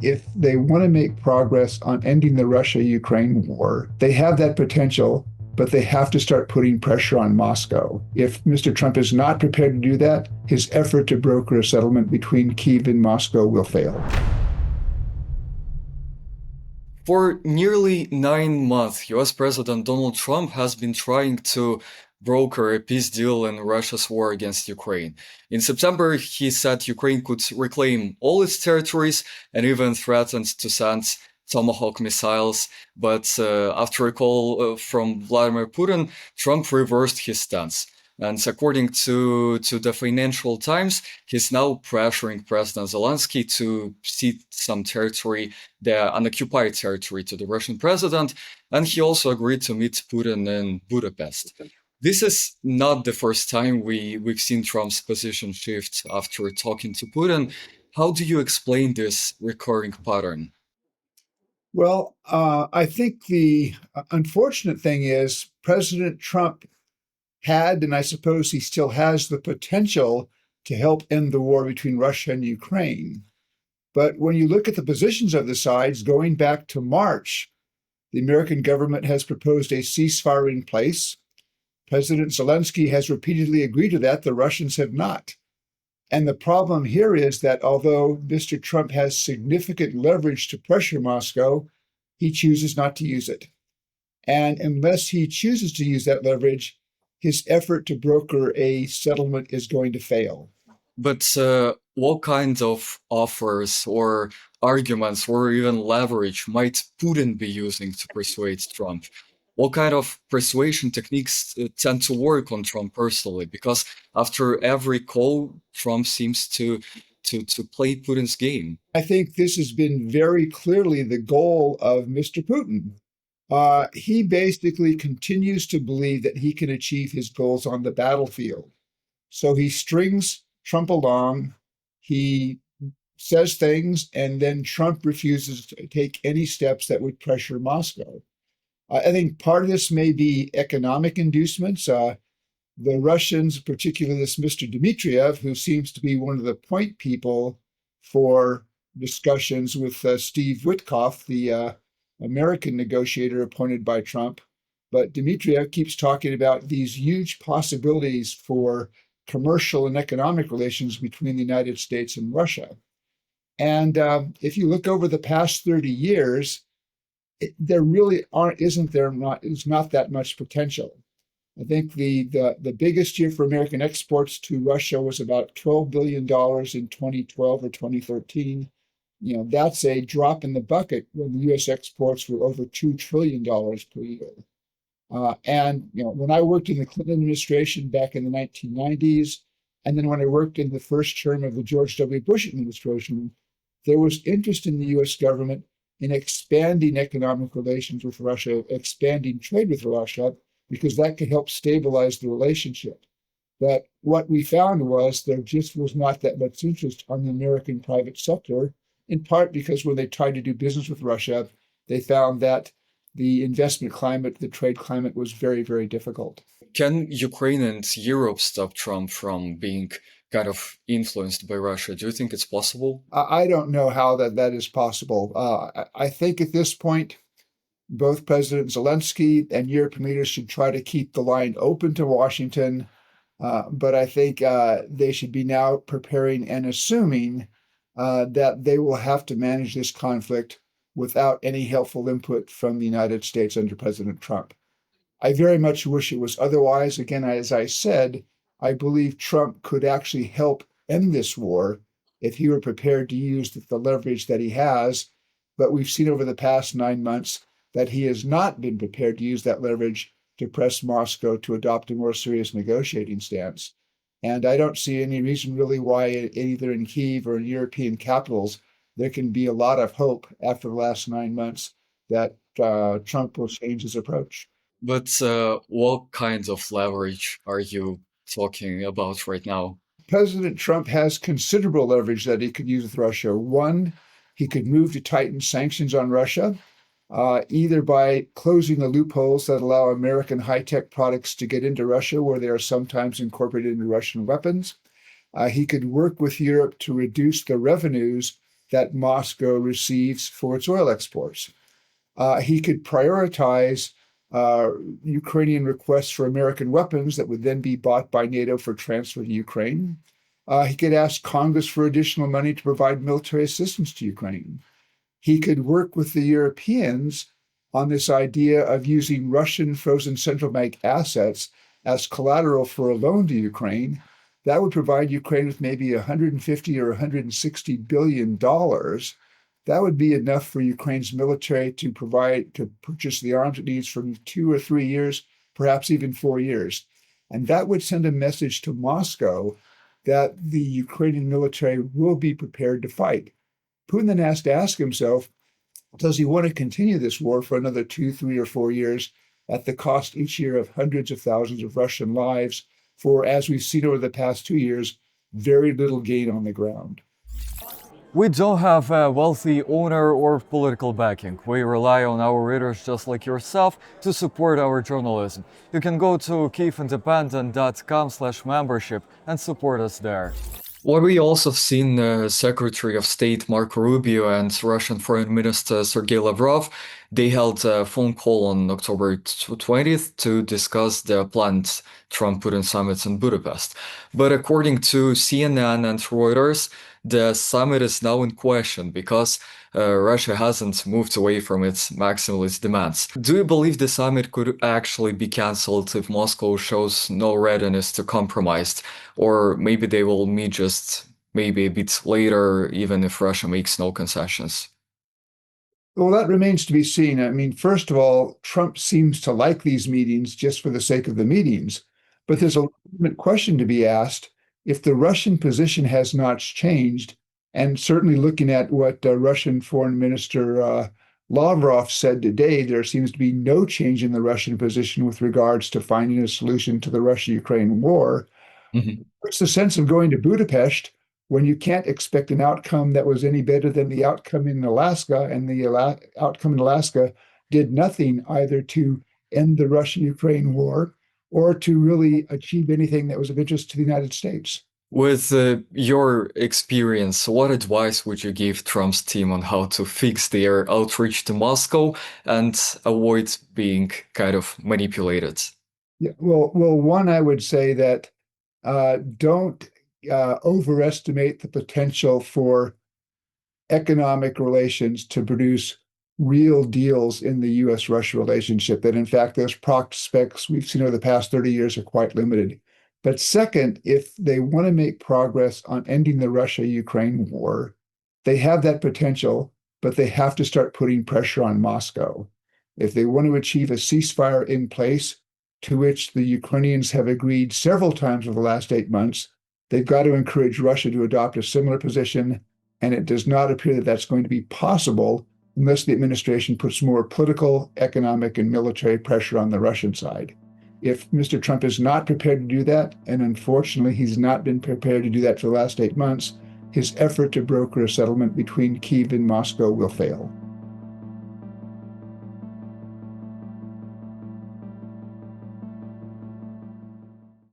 if they want to make progress on ending the Russia-Ukraine war, they have that potential, but they have to start putting pressure on Moscow. If Mr. Trump is not prepared to do that, his effort to broker a settlement between Kyiv and Moscow will fail. For nearly 9 months, US President Donald Trump has been trying to broker a peace deal in Russia's war against Ukraine. In September, he said Ukraine could reclaim all its territories and even threatened to send Tomahawk missiles. But after a call from Vladimir Putin, Trump reversed his stance. And according to the Financial Times, he's now pressuring President Zelensky to cede some territory, the unoccupied territory, to the Russian president. And he also agreed to meet Putin in Budapest. This is not the first time we've seen Trump's position shift after talking to Putin. How do you explain this recurring pattern? Well, I think the unfortunate thing is President Trump had, and I suppose he still has, the potential to help end the war between Russia and Ukraine. But when you look at the positions of the sides, going back to March, the American government has proposed a ceasefire in place. President Zelensky has repeatedly agreed to that. The Russians have not. And the problem here is that although Mr. Trump has significant leverage to pressure Moscow, he chooses not to use it. And unless he chooses to use that leverage, his effort to broker a settlement is going to fail. But what kinds of offers or arguments or even leverage might Putin be using to persuade Trump? What kind of persuasion techniques tend to work on Trump personally? Because after every call, Trump seems to play Putin's game. I think this has been very clearly the goal of Mr. Putin. He basically continues to believe that he can achieve his goals on the battlefield. So he strings Trump along, he says things, and then Trump refuses to take any steps that would pressure Moscow. I think part of this may be economic inducements. The Russians, particularly this Mr. Dmitriev, who seems to be one of the point people for discussions with Steve Witkoff, the American negotiator appointed by Trump. But Dmitriev keeps talking about these huge possibilities for commercial and economic relations between the United States and Russia. And if you look over the past 30 years, there really is not that much potential. I think the biggest year for American exports to Russia was about $12 billion in 2012 or 2013. That's a drop in the bucket when the U.S. exports were over $2 trillion per year. When I worked in the Clinton administration back in the 1990s, and then when I worked in the first term of the George W. Bush administration, there was interest in the U.S. government in expanding economic relations with Russia, expanding trade with Russia, because that could help stabilize the relationship. But what we found was there just was not that much interest on the American private sector, in part because when they tried to do business with Russia, they found that the investment climate, the trade climate was very, very difficult. Can Ukraine and Europe stop Trump from being kind of influenced by Russia? Do you think it's possible? I don't know how that is possible. I think at this point, both President Zelensky and European leaders should try to keep the line open to Washington. But I think they should be now preparing and assuming that they will have to manage this conflict without any helpful input from the United States under President Trump. I very much wish it was otherwise. Again, as I said, I believe Trump could actually help end this war if he were prepared to use the leverage that he has. But we've seen over the past 9 months that he has not been prepared to use that leverage to press Moscow to adopt a more serious negotiating stance. And I don't see any reason really why either in Kyiv or in European capitals, there can be a lot of hope after the last 9 months that Trump will change his approach. But what kinds of leverage are you talking about right now? President Trump has considerable leverage that he could use with Russia. One, he could move to tighten sanctions on Russia, either by closing the loopholes that allow American high-tech products to get into Russia, where they are sometimes incorporated into Russian weapons. He could work with Europe to reduce the revenues that Moscow receives for its oil exports. He could prioritize Ukrainian requests for American weapons that would then be bought by NATO for transfer to Ukraine. He could ask Congress for additional money to provide military assistance to Ukraine. He could work with the Europeans on this idea of using Russian frozen central bank assets as collateral for a loan to Ukraine. That would provide Ukraine with maybe $150 or $160 billion. That would be enough for Ukraine's military to purchase the arms it needs for 2 or 3 years, perhaps even 4 years. And that would send a message to Moscow that the Ukrainian military will be prepared to fight. Putin then has to ask himself, does he want to continue this war for another 2, 3, or 4 years at the cost each year of hundreds of thousands of Russian lives for, as we've seen over the past 2 years, very little gain on the ground? We don't have a wealthy owner or political backing. We rely on our readers just like yourself to support our journalism. You can go to kyivindependent.com/membership and support us there. What we also seen Secretary of State Marco Rubio and Russian Foreign Minister Sergei Lavrov, they held a phone call on October 20th to discuss the planned Trump-Putin summits in Budapest. But according to CNN and Reuters, the summit is now in question because Russia hasn't moved away from its maximalist demands. Do you believe the summit could actually be cancelled if Moscow shows no readiness to compromise? Or maybe they will meet just maybe a bit later, even if Russia makes no concessions? Well, that remains to be seen. I mean, first of all, Trump seems to like these meetings just for the sake of the meetings. But there's a legitimate question to be asked. If the Russian position has not changed, and certainly looking at what Russian Foreign Minister Lavrov said today, there seems to be no change in the Russian position with regards to finding a solution to the Russia-Ukraine war. Mhm. What's the sense of going to Budapest when you can't expect an outcome that was any better than the outcome in Alaska, and the outcome in Alaska did nothing either to end the Russian-Ukraine war or to really achieve anything that was of interest to the United States? With your experience, what advice would you give Trump's team on how to fix their outreach to Moscow and avoid being kind of manipulated? Yeah, well, one, I would say that don't overestimate the potential for economic relations to produce real deals in the U.S.-Russia relationship, that in fact those prospects we've seen over the past 30 years are quite limited. But second, if they want to make progress on ending the Russia-Ukraine war, they have that potential, but they have to start putting pressure on Moscow. If they want to achieve a ceasefire in place, to which the Ukrainians have agreed several times over the last 8 months, they've got to encourage Russia to adopt a similar position, and it does not appear that that's going to be possible unless the administration puts more political, economic, and military pressure on the Russian side. If Mr. Trump is not prepared to do that, and unfortunately he's not been prepared to do that for the last 8 months, his effort to broker a settlement between Kyiv and Moscow will fail.